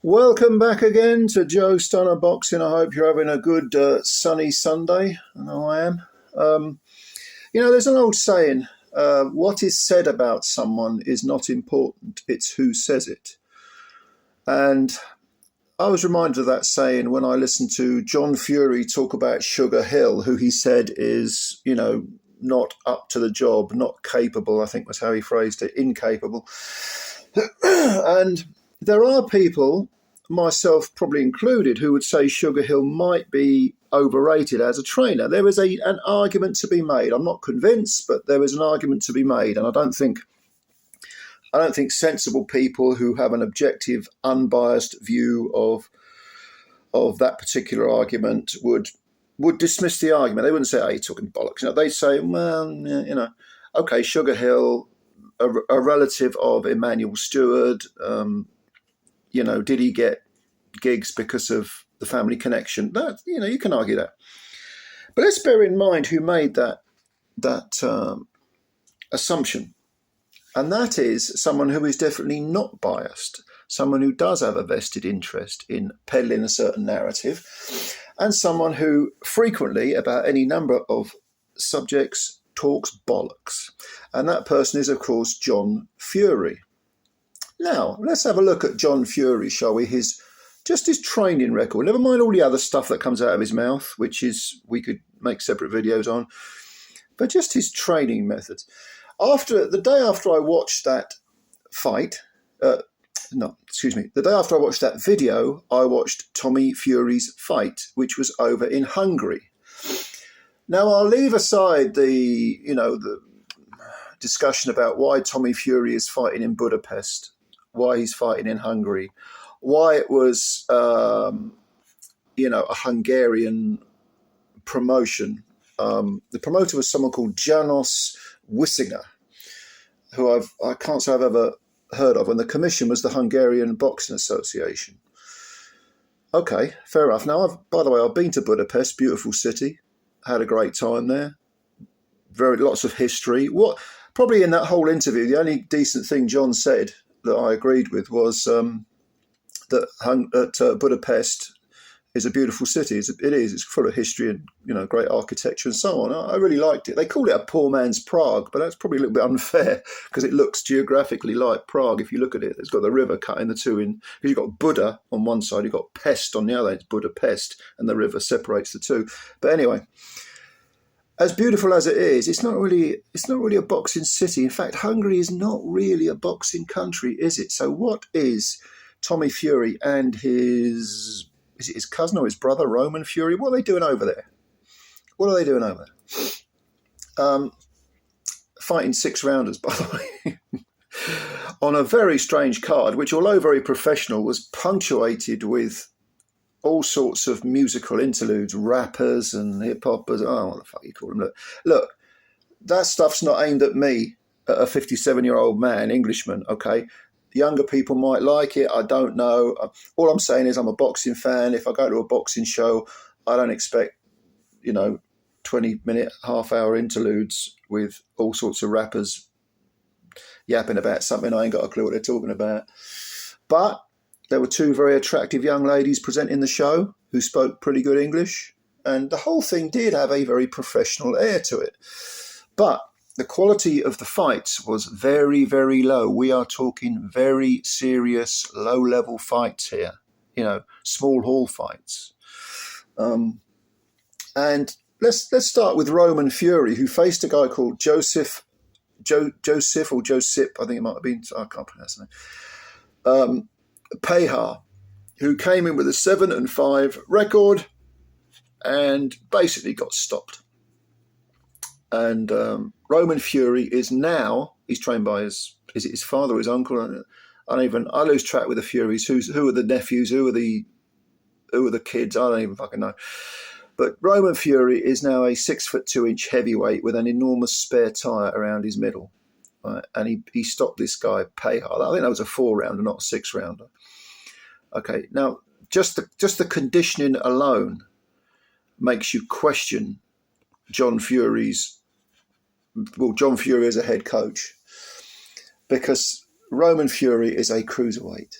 Welcome back again to Joe Stunner Boxing. I hope you're having a good sunny Sunday. I know I am. There's an old saying, what is said about someone is not important, it's who says it. And I was reminded of that saying when I listened to John Fury talk about Sugar Hill, who he said is, not up to the job, not capable, I think was how he phrased it, incapable. And there are people, myself probably included, who would say Sugar Hill might be overrated as a trainer. There is an argument to be made. I'm not convinced, but there is an argument to be made, and I don't think sensible people who have an objective, unbiased view of that particular argument would dismiss the argument. They wouldn't say, "Oh, you're talking bollocks." They'd say, "Well, okay, Sugar Hill, a relative of Emmanuel Stewart. Did he get gigs because of the family connection?" That, you can argue that. But let's bear in mind who made that assumption. And that is someone who is definitely not biased, someone who does have a vested interest in peddling a certain narrative, and someone who frequently, about any number of subjects, talks bollocks. And that person is, of course, John Fury. Now, let's have a look at John Fury, shall we? His training record. Never mind all the other stuff that comes out of his mouth, which we could make separate videos on, but just his training methods. The day after I watched that video, I watched Tommy Fury's fight, which was over in Hungary. Now, I'll leave aside the discussion about why Tommy Fury is fighting in Budapest, why he's fighting in Hungary, why it was, a Hungarian promotion. The promoter was someone called Janos Wissinger, who I can't say I've ever heard of, and the commission was the Hungarian Boxing Association. Okay, fair enough. Now, by the way, I've been to Budapest, beautiful city, had a great time there. Lots of history. What probably in that whole interview, the only decent thing John said that I agreed with was that Budapest is a beautiful city. It is. It's full of history and great architecture and so on. I really liked it. They call it a poor man's Prague, but that's probably a little bit unfair because it looks geographically like Prague. If you look at it, it's got the river cutting the two in. Because you've got Buda on one side, you've got Pest on the other. It's Budapest, and the river separates the two. But anyway, as beautiful as it is, it's not really a boxing city. In fact, Hungary is not really a boxing country, is it? So what is Tommy Fury and his cousin or his brother, Roman Fury, what are they doing over there? Fighting 6-rounders, by the way, on a very strange card, which, although very professional, was punctuated with all sorts of musical interludes, rappers and hip-hoppers. Oh, what the fuck you call them? Look, that stuff's not aimed at me, a 57-year-old man, Englishman, okay? Younger people might like it. I don't know. All I'm saying is I'm a boxing fan. If I go to a boxing show, I don't expect, 20-minute, half-hour interludes with all sorts of rappers yapping about something I ain't got a clue what they're talking about. But there were two very attractive young ladies presenting the show who spoke pretty good English. And the whole thing did have a very professional air to it. But the quality of the fights was very, very low. We are talking very serious, low-level fights here, small hall fights. And let's start with Roman Fury, who faced a guy called Joseph, I think it might have been, I can't pronounce his name, Peja, who came in with a 7-5 record and basically got stopped. And Roman Fury is now, he's trained by his father or his uncle? I lose track with the Furies. Who are the nephews? Who are the kids? I don't even fucking know. But Roman Fury is now a 6'2" heavyweight with an enormous spare tire around his middle. Right? And he stopped this guy, Peja. I think that was a 4-rounder, not a 6-rounder. Okay, now just the conditioning alone makes you question John Fury as a head coach, because Roman Fury is a cruiserweight.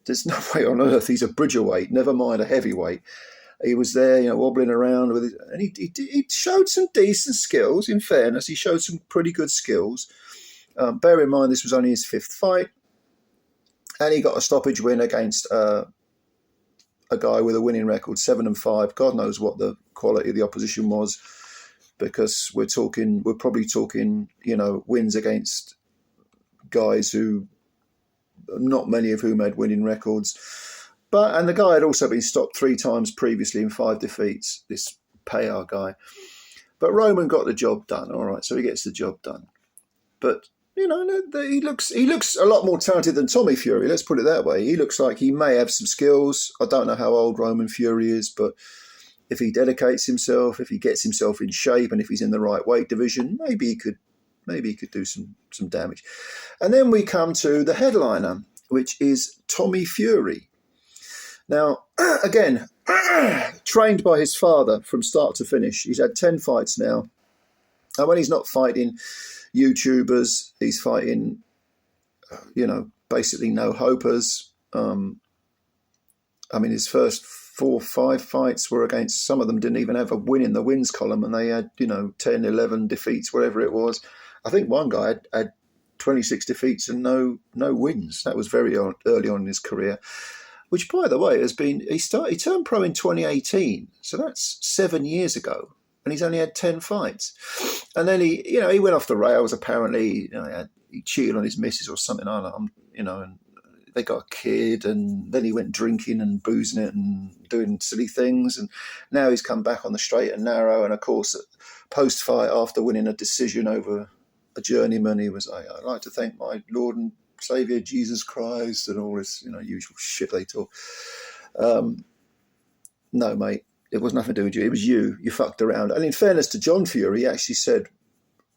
There's no way on earth he's a bridgerweight, never mind a heavyweight. He was there, wobbling around with it, and he showed some decent skills. In fairness, he showed some pretty good skills. Bear in mind, this was only his 5th fight, and he got a stoppage win against a guy with a winning record, 7-5. God knows what the quality of the opposition was, because we're probably talking, wins against guys who, not many of whom had winning records. And the guy had also been stopped 3 times previously in 5 defeats, this Payar guy. But Roman got the job done, all right, so he gets the job done. But, he looks a lot more talented than Tommy Fury, let's put it that way. He looks like he may have some skills. I don't know how old Roman Fury is, but if he dedicates himself, if he gets himself in shape, and if he's in the right weight division, maybe he could do some damage. And then we come to the headliner, which is Tommy Fury. Now, again, trained by his father from start to finish. He's had 10 fights now. And when he's not fighting YouTubers, he's fighting, basically no-hopers. His first 4 or 5 fights were against, some of them didn't even have a win in the wins column, and they had, 10, 11 defeats, whatever it was. I think one guy had 26 defeats and no wins. That was very early on in his career. Which, by the way, he turned pro in 2018, so that's 7 years ago, and he's only had 10 fights. And then he went off the rails. Apparently, he cheated on his missus or something. And they got a kid, and then he went drinking and boozing it and doing silly things. And now he's come back on the straight and narrow. And of course, post fight, after winning a decision over a journeyman, he was like, "I'd like to thank my Lord and Saviour Jesus Christ," and all this, usual shit they talk. No, mate, it was nothing to do with you. It was you. You fucked around. And in fairness to John Fury, he actually said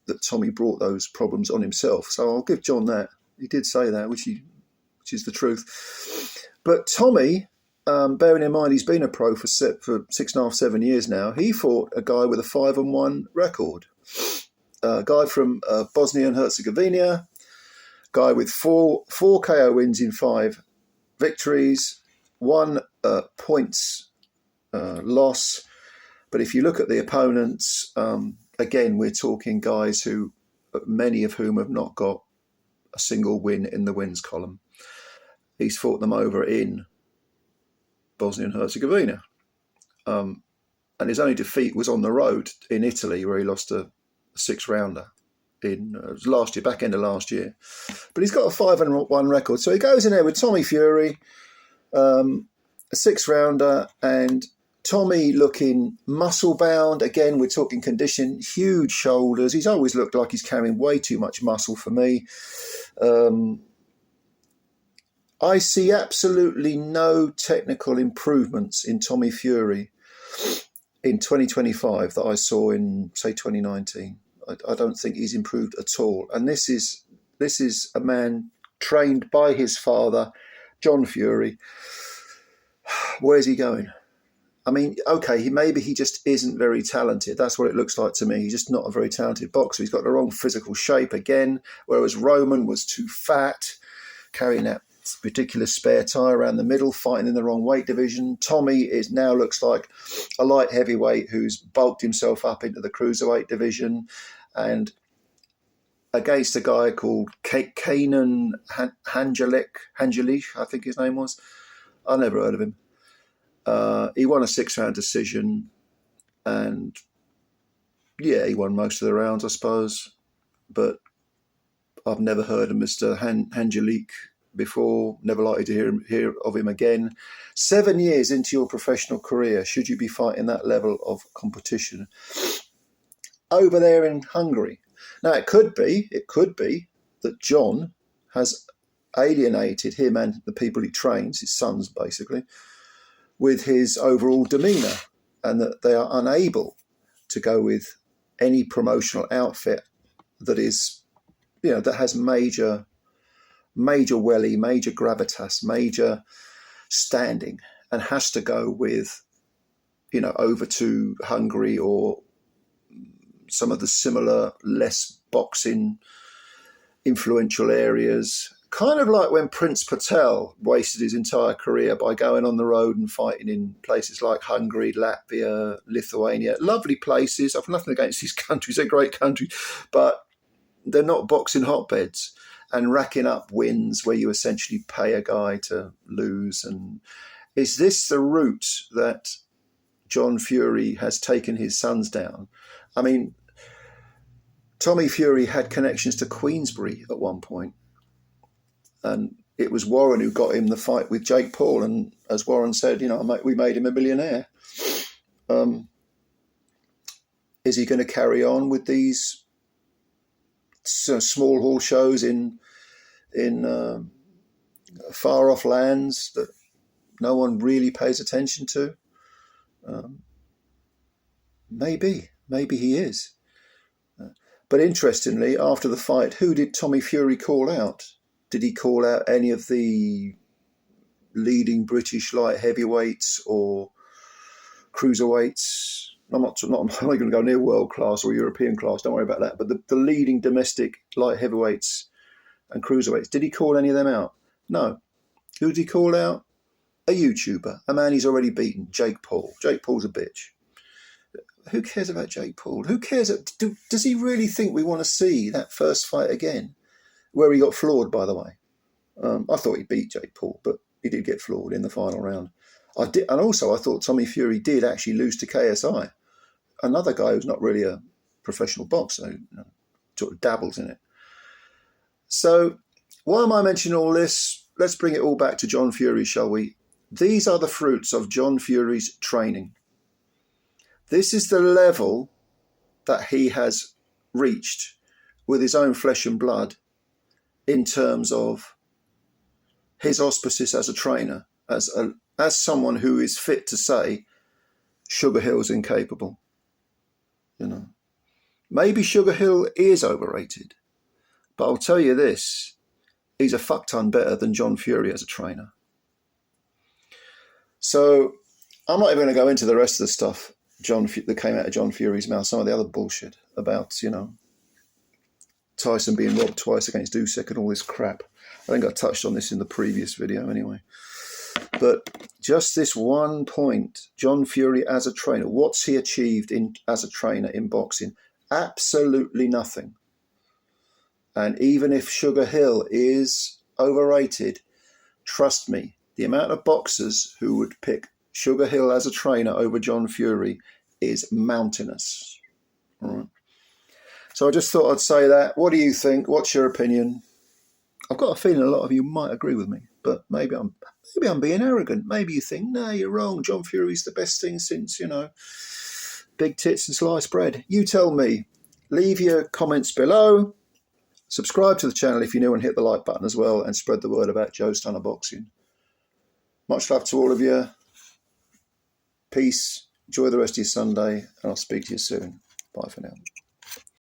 that Tommy brought those problems on himself. So I'll give John that. He did say that, which is the truth. But Tommy, bearing in mind he's been a pro for 6.5, 7 years now, he fought a guy with a 5-1 record. A guy from Bosnia and Herzegovina. Guy with four KO wins in 5 victories, 1 points loss. But if you look at the opponents, again, we're talking guys who, many of whom have not got a single win in the wins column. He's fought them over in Bosnia and Herzegovina. And his only defeat was on the road in Italy, where he lost a 6-rounder. It was last year, back end of last year. But he's got a 5-1 record. So he goes in there with Tommy Fury, a 6-rounder, and Tommy looking muscle-bound. Again, we're talking condition, huge shoulders. He's always looked like he's carrying way too much muscle for me. I see absolutely no technical improvements in Tommy Fury in 2025 that I saw in, say, 2019. I don't think he's improved at all. And this is a man trained by his father, John Fury. Where's he going? I mean, okay, maybe he just isn't very talented. That's what it looks like to me. He's just not a very talented boxer. He's got the wrong physical shape again, whereas Roman was too fat, carrying that ridiculous spare tire around the middle, fighting in the wrong weight division. Tommy now looks like a light heavyweight who's bulked himself up into the cruiserweight division. And against a guy called Kanan Hangelik, I think his name was. I never heard of him. He won a 6-round decision, and yeah, he won most of the rounds, I suppose. But I've never heard of Mr. Hangelik before. Never likely to hear of him again. 7 years into your professional career, should you be fighting that level of competition over there in Hungary? Now, it could be that John has alienated him and the people he trains, his sons basically, with his overall demeanour, and that they are unable to go with any promotional outfit that is, that has major welly, major gravitas, major standing, and has to go with, over to Hungary or some of the similar, less boxing influential areas, Kind of like when Prince Patel wasted his entire career by going on the road and fighting in places like Hungary, Latvia, Lithuania. Lovely places. I've nothing against these countries. They're great countries. But they're not boxing hotbeds, and racking up wins where you essentially pay a guy to lose. And is this the route that John Fury has taken his sons down? I mean, Tommy Fury had connections to Queensbury at one point, and it was Warren who got him the fight with Jake Paul. And as Warren said, we made him a millionaire. Is he going to carry on with these small hall shows in far off lands that no one really pays attention to? Maybe he is. But interestingly, after the fight, who did Tommy Fury call out? Did he call out any of the leading British light heavyweights or cruiserweights? I'm not going to go near world class or European class. Don't worry about that. But the leading domestic light heavyweights and cruiserweights, did he call any of them out? No. Who did he call out? A YouTuber, a man he's already beaten, Jake Paul. Jake Paul's a bitch. Who cares about Jake Paul? Who cares? Does he really think we want to see that first fight again, where he got floored, by the way? I thought he beat Jake Paul, but he did get floored in the final round. I thought Tommy Fury did actually lose to KSI, another guy who's not really a professional boxer, sort of dabbles in it. So why am I mentioning all this? Let's bring it all back to John Fury, shall we? These are the fruits of John Fury's training. This is the level that he has reached with his own flesh and blood in terms of his auspices as a trainer, as someone who is fit to say Sugar Hill's incapable. Maybe Sugar Hill is overrated, but I'll tell you this, he's a fuck ton better than John Fury as a trainer. So I'm not even going to go into the rest of the stuff that came out of John Fury's mouth, some of the other bullshit about, Tyson being robbed twice against Usyk and all this crap. I think I touched on this in the previous video anyway. But just this one point, John Fury as a trainer, what's he achieved as a trainer in boxing? Absolutely nothing. And even if Sugar Hill is overrated, trust me, the amount of boxers who would pick Sugar Hill as a trainer over John Fury is mountainous. All right. So I just thought I'd say that. What do you think? What's your opinion? I've got a feeling a lot of you might agree with me, but maybe I'm being arrogant. Maybe you think, no, you're wrong. John Fury's the best thing since, big tits and sliced bread. You tell me. Leave your comments below. Subscribe to the channel if you're new and hit the like button as well, and spread the word about Joe Stunner Boxing. Much love to all of you. Peace. Enjoy the rest of your Sunday, and I'll speak to you soon. Bye for now.